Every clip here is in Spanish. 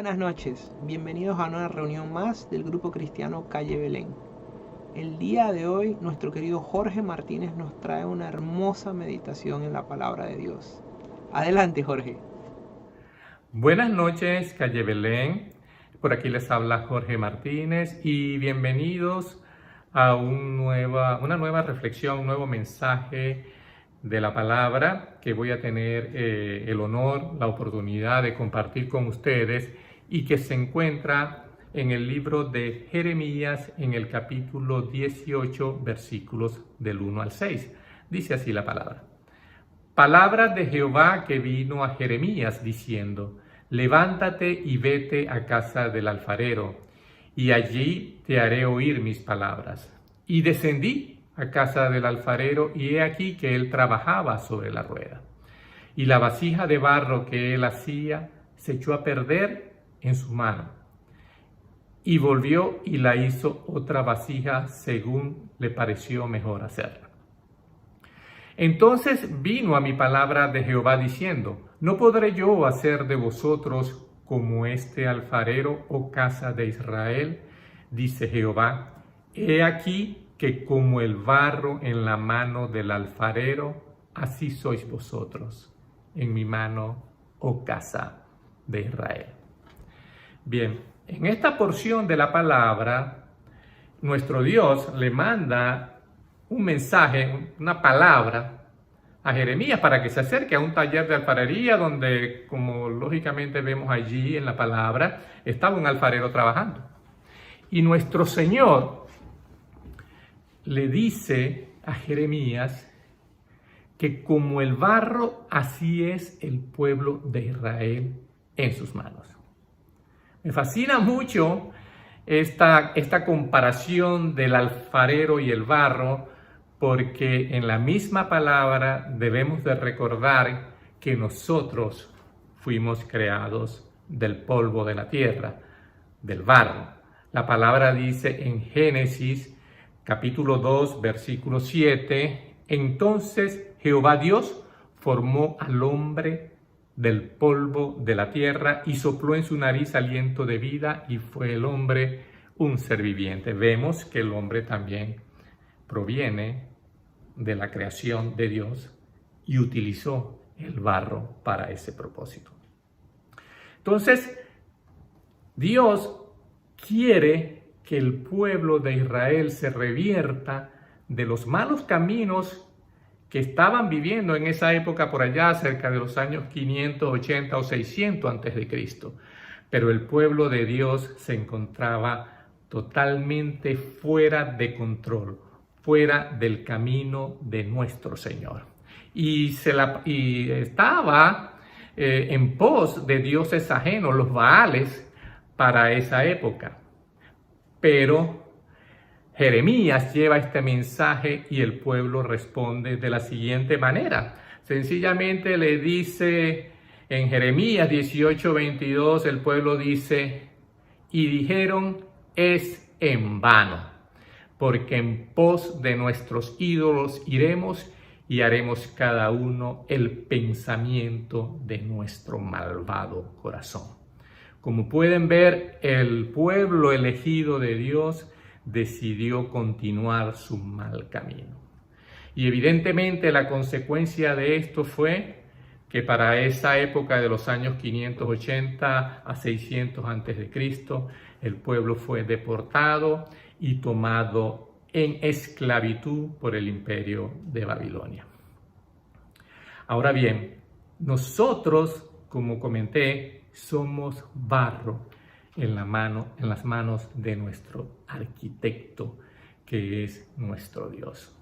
Buenas noches, bienvenidos a una reunión más del Grupo Cristiano Calle Belén. El día de hoy nuestro querido Jorge Martínez nos trae una hermosa meditación en la palabra de Dios. Adelante, Jorge. Buenas noches, Calle Belén. Por aquí les habla Jorge Martínez y bienvenidos a una nueva reflexión, un nuevo mensaje de la palabra que voy a tener el honor, la oportunidad de compartir con ustedes y que se encuentra en el libro de Jeremías en el capítulo 18, versículos del 1 al 6. Dice así la palabra. Palabra de Jehová que vino a Jeremías diciendo: levántate y vete a casa del alfarero, y allí te haré oír mis palabras. Y descendí a casa del alfarero, y he aquí que él trabajaba sobre la rueda. Y la vasija de barro que él hacía se echó a perder en su mano. Y volvió y la hizo otra vasija según le pareció mejor hacerla. Entonces vino a mi palabra de Jehová diciendo: ¿no podré yo hacer de vosotros como este alfarero, oh casa de Israel? Dice Jehová: he aquí que como el barro en la mano del alfarero, así sois vosotros en mi mano, oh casa de Israel. Bien, en esta porción de la palabra, nuestro Dios le manda un mensaje, una palabra a Jeremías para que se acerque a un taller de alfarería donde, como lógicamente vemos allí en la palabra, estaba un alfarero trabajando. Y nuestro Señor le dice a Jeremías que como el barro, así es el pueblo de Israel en sus manos. Me fascina mucho esta comparación del alfarero y el barro, porque en la misma palabra debemos de recordar que nosotros fuimos creados del polvo de la tierra, del barro. La palabra dice en Génesis capítulo 2, versículo 7, entonces Jehová Dios formó al hombre del polvo de la tierra y sopló en su nariz aliento de vida y fue el hombre un ser viviente. Vemos que el hombre también proviene de la creación de Dios y utilizó el barro para ese propósito. Entonces, Dios quiere que el pueblo de Israel se revierta de los malos caminos que estaban viviendo en esa época por allá, cerca de los años 580 o 600 antes de Cristo. Pero el pueblo de Dios se encontraba totalmente fuera de control, fuera del camino de nuestro Señor. Y estaba en pos de dioses ajenos, los Baales, para esa época. Pero Jeremías lleva este mensaje y el pueblo responde de la siguiente manera. Sencillamente le dice en Jeremías 18:22, el pueblo dice: y dijeron, es en vano, porque en pos de nuestros ídolos iremos y haremos cada uno el pensamiento de nuestro malvado corazón. Como pueden ver, el pueblo elegido de Dios decidió continuar su mal camino. Y evidentemente la consecuencia de esto fue que para esa época de los años 580 a 600 antes de Cristo, el pueblo fue deportado y tomado en esclavitud por el imperio de Babilonia. Ahora bien, nosotros, como comenté, somos barro en las manos de nuestro arquitecto, que es nuestro Dios.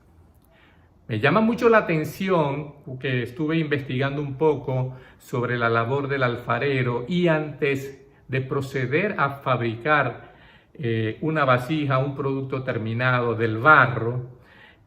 Me llama mucho la atención, porque estuve investigando un poco sobre la labor del alfarero, y antes de proceder a fabricar una vasija, un producto terminado del barro,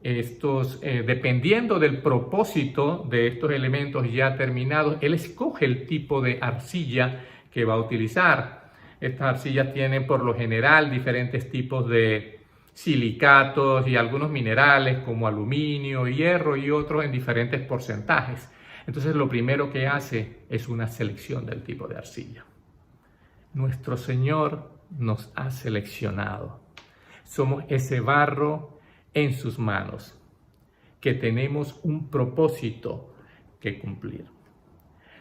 dependiendo del propósito de estos elementos ya terminados, él escoge el tipo de arcilla que va a utilizar. Estas arcillas tienen por lo general diferentes tipos de silicatos y algunos minerales como aluminio, hierro y otros en diferentes porcentajes. Entonces lo primero que hace es una selección del tipo de arcilla. nuestro Señor nos ha seleccionado. Somos ese barro en sus manos, que tenemos un propósito que cumplir.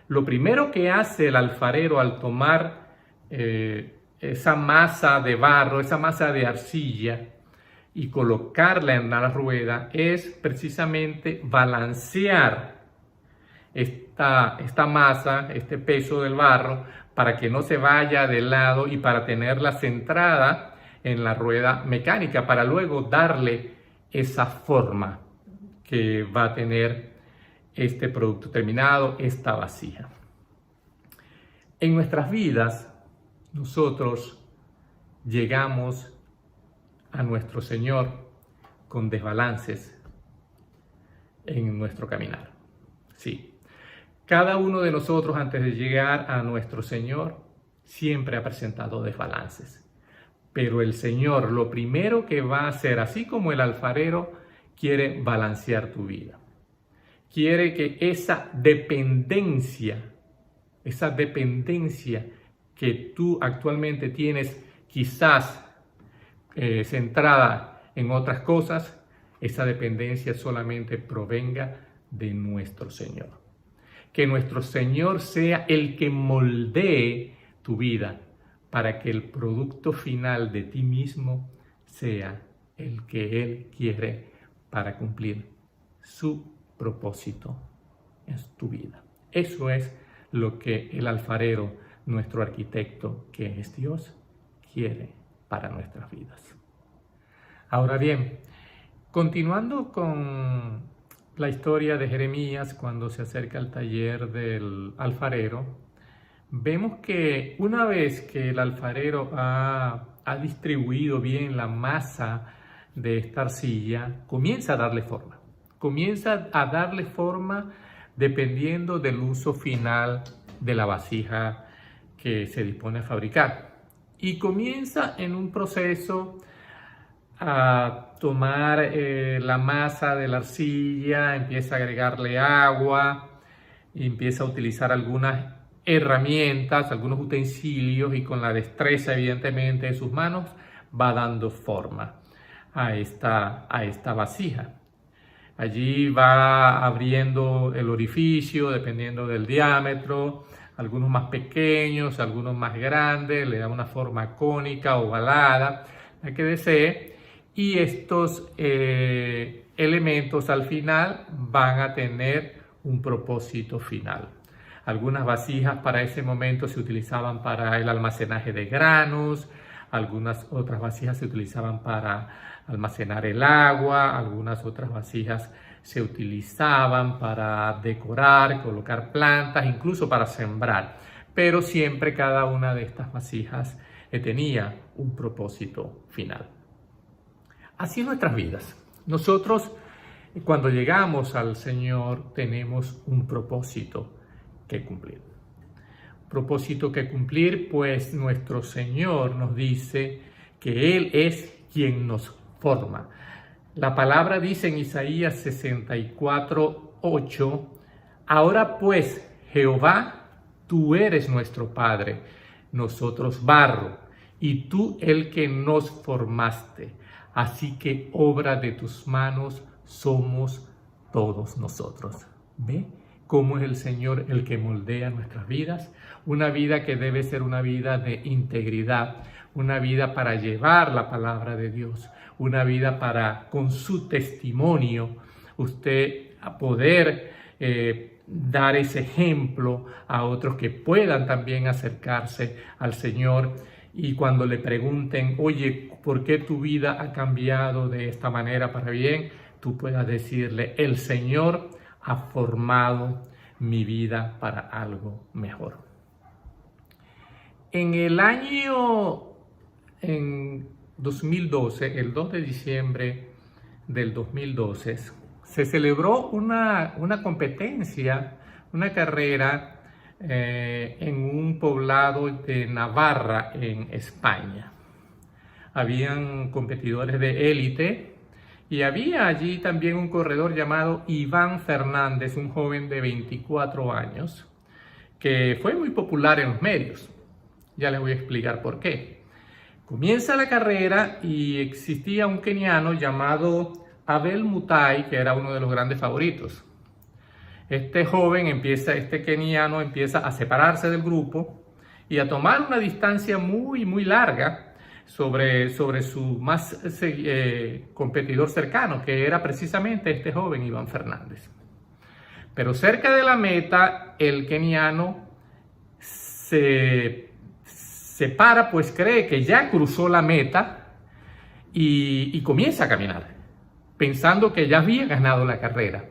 Lo primero que hace el alfarero al tomar esa masa de barro, esa masa de arcilla, y colocarla en la rueda es precisamente balancear esta masa, este peso del barro, para que no se vaya de lado y para tenerla centrada en la rueda mecánica, para luego darle esa forma que va a tener este producto terminado, esta vasija. En nuestras vidas, nosotros llegamos a nuestro Señor con desbalances en nuestro caminar. Sí, cada uno de nosotros antes de llegar a nuestro Señor siempre ha presentado desbalances. Pero el Señor lo primero que va a hacer, así como el alfarero, quiere balancear tu vida. Quiere que esa dependencia que tú actualmente tienes, quizás centrada en otras cosas, esa dependencia solamente provenga de nuestro Señor. Que nuestro Señor sea el que moldee tu vida para que el producto final de ti mismo sea el que Él quiere para cumplir su propósito en tu vida. Eso es lo que el alfarero, nuestro arquitecto, que es Dios, quiere para nuestras vidas. Ahora bien, continuando con la historia de Jeremías cuando se acerca al taller del alfarero, vemos que una vez que el alfarero ha distribuido bien la masa de esta arcilla, comienza a darle forma. Comienza a darle forma dependiendo del uso final de la vasija que se dispone a fabricar. Y comienza en un proceso a tomar la masa de la arcilla, empieza a agregarle agua, empieza a utilizar algunas herramientas, algunos utensilios, y con la destreza evidentemente de sus manos va dando forma a esta vasija. Allí va abriendo el orificio dependiendo del diámetro, algunos más pequeños, algunos más grandes, le da una forma cónica, ovalada, la que desee, y estos elementos al final van a tener un propósito final. Algunas vasijas para ese momento se utilizaban para el almacenaje de granos, algunas otras vasijas se utilizaban para almacenar el agua, algunas otras vasijas se utilizaban para decorar, colocar plantas, incluso para sembrar. Pero siempre cada una de estas vasijas tenía un propósito final. Así en nuestras vidas. Nosotros, cuando llegamos al Señor, tenemos un propósito que cumplir. Propósito que cumplir, pues nuestro Señor nos dice que Él es quien nos forma. La palabra dice en Isaías 64:8, ahora pues, Jehová, tú eres nuestro Padre, nosotros barro, y tú el que nos formaste. Así que obra de tus manos somos todos nosotros. ¿Ve cómo es el Señor el que moldea nuestras vidas? Una vida que debe ser una vida de integridad, una vida para llevar la palabra de Dios, una vida para, con su testimonio, usted a poder dar ese ejemplo a otros que puedan también acercarse al Señor. Y cuando le pregunten, oye, ¿por qué tu vida ha cambiado de esta manera para bien? Tú puedas decirle, el Señor ha formado mi vida para algo mejor. En 2012, el 2 de diciembre del 2012, se celebró una competencia, una carrera en un poblado de Navarra, en España. Habían competidores de élite y había allí también un corredor llamado Iván Fernández, un joven de 24 años, que fue muy popular en los medios. Ya les voy a explicar por qué. Comienza la carrera y existía un keniano llamado Abel Mutai, que era uno de los grandes favoritos. Este keniano empieza a separarse del grupo y a tomar una distancia muy, muy larga sobre su más competidor cercano, que era precisamente este joven Iván Fernández. Pero cerca de la meta, el keniano se para, pues cree que ya cruzó la meta y comienza a caminar, pensando que ya había ganado la carrera.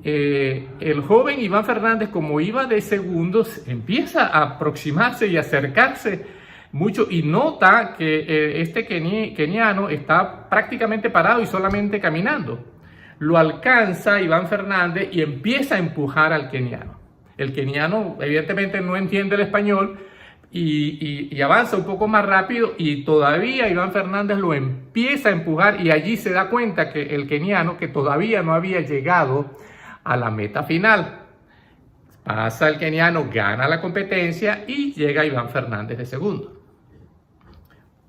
El joven Iván Fernández, como iba de segundos, empieza a aproximarse y acercarse mucho y nota que este keniano está prácticamente parado y solamente caminando. Lo alcanza Iván Fernández y empieza a empujar al keniano. El keniano evidentemente no entiende el español y avanza un poco más rápido y todavía Iván Fernández lo empieza a empujar y allí se da cuenta que el keniano, que todavía no había llegado a la meta final. Pasa el keniano, gana la competencia y llega Iván Fernández de segundo.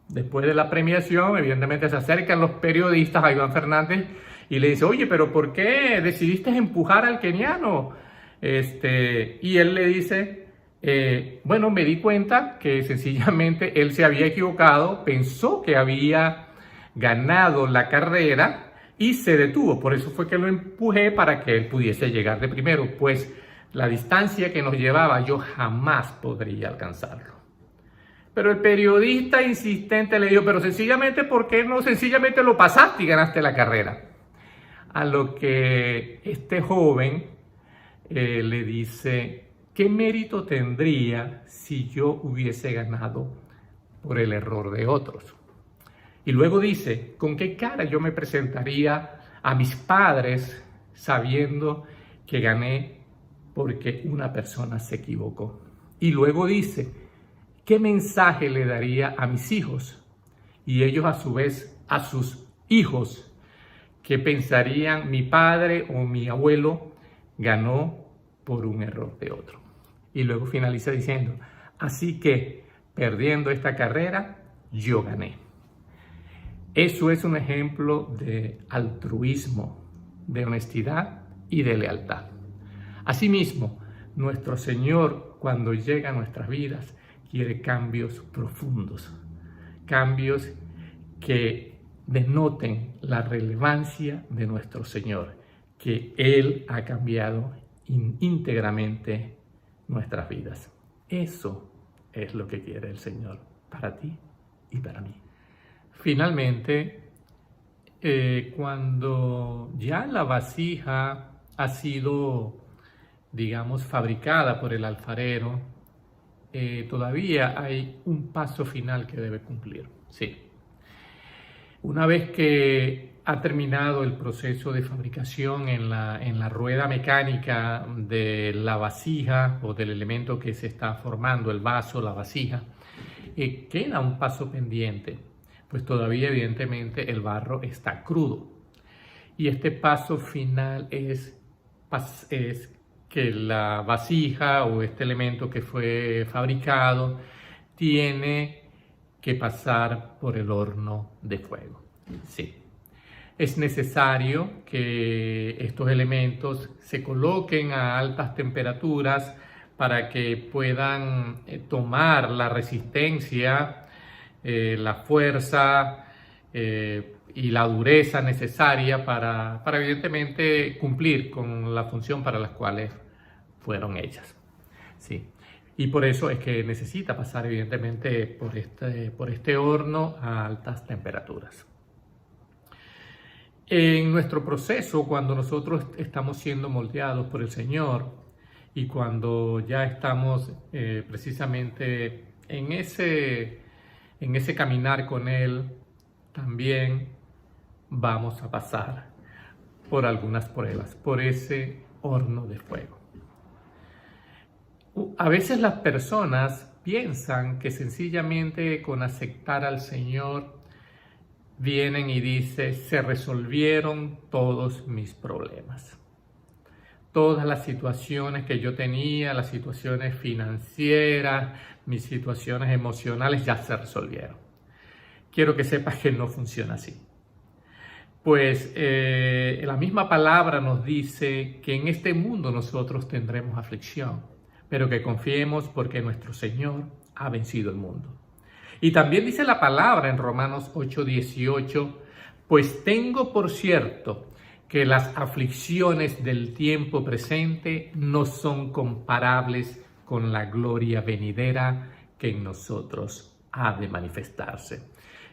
Después de la premiación, evidentemente se acercan los periodistas a Iván Fernández y le dice: oye, pero ¿por qué decidiste empujar al keniano? Y él le dice: bueno, me di cuenta que sencillamente él se había equivocado, pensó que había ganado la carrera y se detuvo. Por eso fue que lo empujé para que él pudiese llegar de primero, pues la distancia que nos llevaba yo jamás podría alcanzarlo. Pero el periodista insistente le dijo: pero sencillamente, ¿por qué no sencillamente lo pasaste y ganaste la carrera? A lo que este joven le dice: ¿qué mérito tendría si yo hubiese ganado por el error de otros? Y luego dice: ¿con qué cara yo me presentaría a mis padres sabiendo que gané porque una persona se equivocó? Y luego dice: ¿qué mensaje le daría a mis hijos? Y ellos a su vez a sus hijos, que pensarían: mi padre o mi abuelo ganó por un error de otro. Y luego finaliza diciendo: así que perdiendo esta carrera, yo gané. Eso es un ejemplo de altruismo, de honestidad y de lealtad. Asimismo, nuestro Señor, cuando llega a nuestras vidas, quiere cambios profundos, cambios que denoten la relevancia de nuestro Señor, que Él ha cambiado íntegramente nuestras vidas. Eso es lo que quiere el Señor para ti y para mí. Finalmente, cuando ya la vasija ha sido, digamos, fabricada por el alfarero, todavía hay un paso final que debe cumplir. Sí. Una vez que ha terminado el proceso de fabricación en la rueda mecánica de la vasija o del elemento que se está formando, el vaso, la vasija, queda un paso pendiente, pues todavía evidentemente el barro está crudo. Y este paso final es que la vasija o este elemento que fue fabricado tiene que pasar por el horno de fuego. Sí. Es necesario que estos elementos se coloquen a altas temperaturas para que puedan tomar la resistencia, la fuerza y la dureza necesaria para evidentemente cumplir con la función para las cuales fueron hechas. Sí. Y por eso es que necesita pasar evidentemente por este horno a altas temperaturas. En nuestro proceso, cuando nosotros estamos siendo moldeados por el Señor y cuando ya estamos precisamente en ese caminar con Él, también vamos a pasar por algunas pruebas, por ese horno de fuego. A veces las personas piensan que sencillamente con aceptar al Señor vienen y dicen: se resolvieron todos mis problemas. todas las situaciones que yo tenía, las situaciones financieras, mis situaciones emocionales ya se resolvieron. Quiero que sepas que no funciona así. Pues la misma palabra nos dice que en este mundo nosotros tendremos aflicción, pero que confiemos porque nuestro Señor ha vencido el mundo. Y también dice la palabra en Romanos 8:18, pues tengo por cierto que las aflicciones del tiempo presente no son comparables con la gloria venidera que en nosotros ha de manifestarse.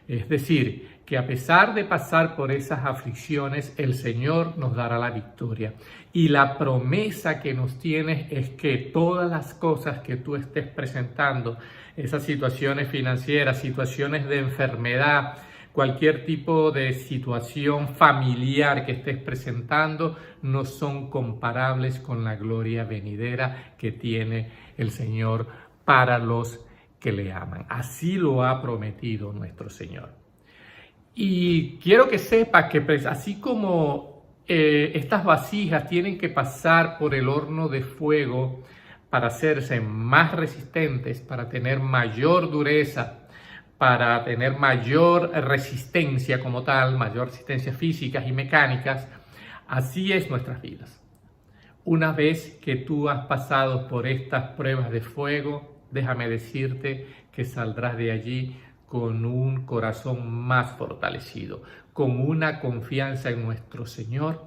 Es decir, que a pesar de pasar por esas aflicciones, el Señor nos dará la victoria. Y la promesa que nos tiene es que todas las cosas que tú estés presentando, esas situaciones financieras, situaciones de enfermedad, cualquier tipo de situación familiar que estés presentando, no son comparables con la gloria venidera que tiene el Señor para los que le aman. Así lo ha prometido nuestro Señor. Y quiero que sepas que así como estas vasijas tienen que pasar por el horno de fuego para hacerse más resistentes, para tener mayor dureza, para tener mayor resistencia como tal, mayor resistencia físicas y mecánicas, así es nuestras vidas. Una vez que tú has pasado por estas pruebas de fuego, déjame decirte que saldrás de allí con un corazón más fortalecido, con una confianza en nuestro Señor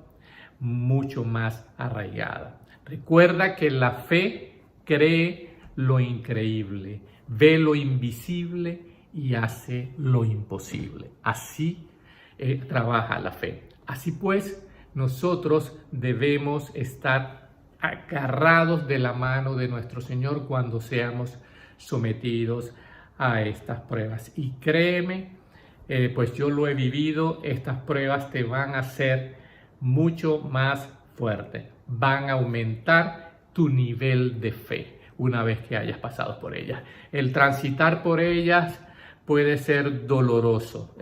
mucho más arraigada. Recuerda que la fe cree lo increíble, ve lo invisible y hace lo imposible. Así trabaja la fe. Así pues, nosotros debemos estar agarrados de la mano de nuestro Señor cuando seamos sometidos a estas pruebas. Y créeme, pues yo lo he vivido, estas pruebas te van a hacer mucho más fuerte, van a aumentar tu nivel de fe una vez que hayas pasado por ellas. El transitar por ellas puede ser doloroso.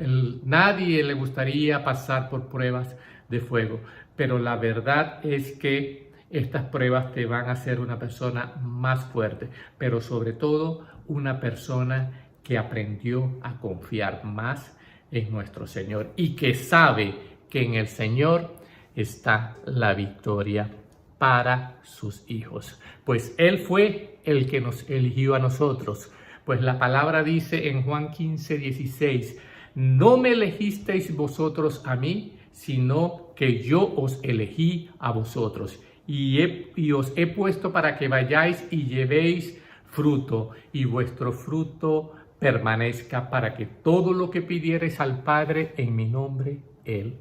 Nadie le gustaría pasar por pruebas de fuego, pero la verdad es que estas pruebas te van a hacer una persona más fuerte, pero sobre todo una persona que aprendió a confiar más en nuestro Señor y que sabe que en el Señor está la victoria para sus hijos. Pues Él fue el que nos eligió a nosotros. Pues la palabra dice en Juan 15:16, no me elegisteis vosotros a mí, sino que yo os elegí a vosotros. Y os he puesto para que vayáis y llevéis fruto, y vuestro fruto permanezca, para que todo lo que pidiereis al Padre en mi nombre, Él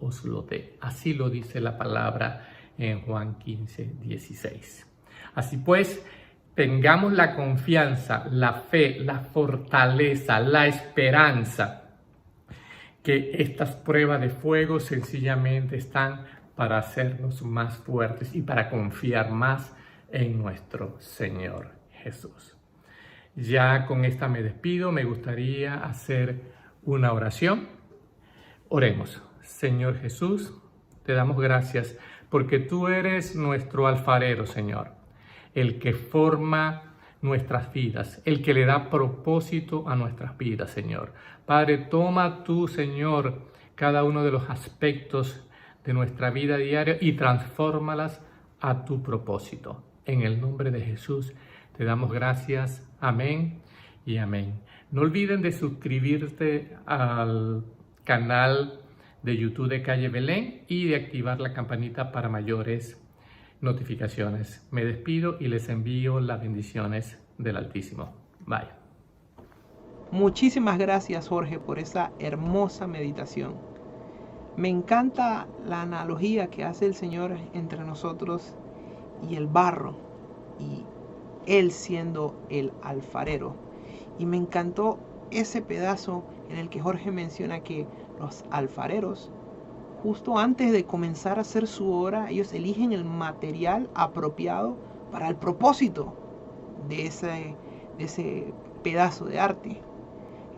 os lo dé. Así lo dice la palabra en Juan 15:16. Así pues, tengamos la confianza, la fe, la fortaleza, la esperanza, que estas pruebas de fuego sencillamente están para hacernos más fuertes y para confiar más en nuestro Señor Jesús. Ya con esta me despido, me gustaría hacer una oración. Oremos. Señor Jesús, te damos gracias porque tú eres nuestro alfarero, Señor, el que forma nuestras vidas, el que le da propósito a nuestras vidas, Señor. Padre, toma tú, Señor, cada uno de los aspectos de nuestra vida diaria y transfórmalas a tu propósito. En el nombre de Jesús te damos gracias. Amén y amén. No olviden de suscribirte al canal de YouTube de Calle Belén y de activar la campanita para mayores notificaciones. Me despido y les envío las bendiciones del Altísimo. Bye. Muchísimas gracias, Jorge, por esa hermosa meditación. Me encanta la analogía que hace el Señor entre nosotros y el barro, y Él siendo el alfarero. Y me encantó ese pedazo en el que Jorge menciona que los alfareros, justo antes de comenzar a hacer su obra, ellos eligen el material apropiado para el propósito de ese pedazo de arte.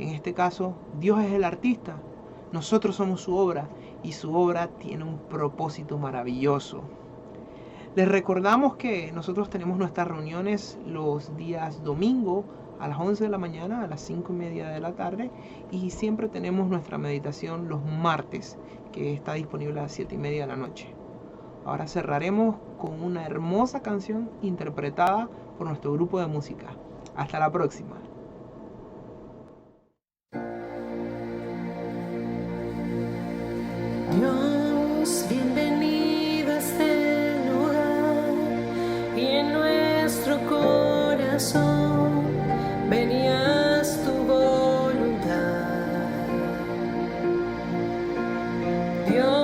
En este caso, Dios es el artista, nosotros somos su obra y su obra tiene un propósito maravilloso. Les recordamos que nosotros tenemos nuestras reuniones los días domingo a las 11 de la mañana, a las 5:30 de la tarde, y siempre tenemos nuestra meditación los martes, que está disponible a las 7:30 de la noche. Ahora cerraremos con una hermosa canción interpretada por nuestro grupo de música. Hasta la próxima. Dios, bienvenido a este lugar y en nuestro corazón venías tu voluntad. Dios,